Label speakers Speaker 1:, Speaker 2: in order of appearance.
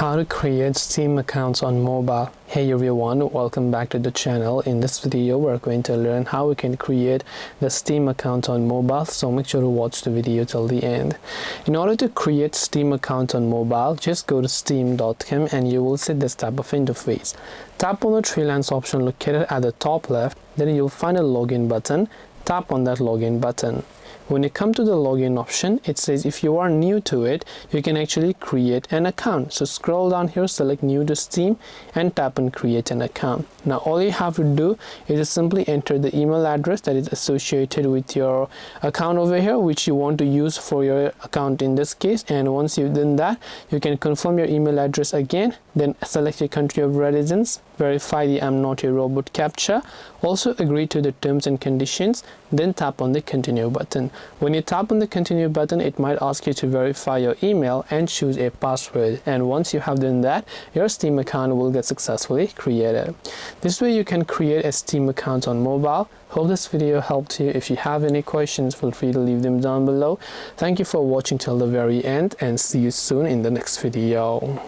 Speaker 1: How to create Steam accounts on mobile. Hey everyone, welcome back to the channel. In this video we're going to learn how we can create the Steam account on mobile, so make sure to watch the video till the end. In order to create Steam account on mobile, just go to steam.com and you will see this type of interface. Tap on the three lines option located at the top left, then you'll find a login button. Tap on that login button. When you come to the login option, it says if you are new to it, you can actually create an account. So scroll down here, select new to Steam and tap on create an account. Now all you have to do is to simply enter the email address that is associated with your account over here, which you want to use for your account in this case. And once you've done that, you can confirm your email address again, then select your country of residence, verify the I'm not a robot captcha, also agree to the terms and conditions, then tap on the continue button. When you tap on the continue button, it might ask you to verify your email and choose a password, and once you have done that, your Steam account will get successfully created. This way you can create a Steam account on mobile. Hope this video helped you. If you have any questions, feel free to leave them down below. Thank you for watching till the very end and see you soon in the next video.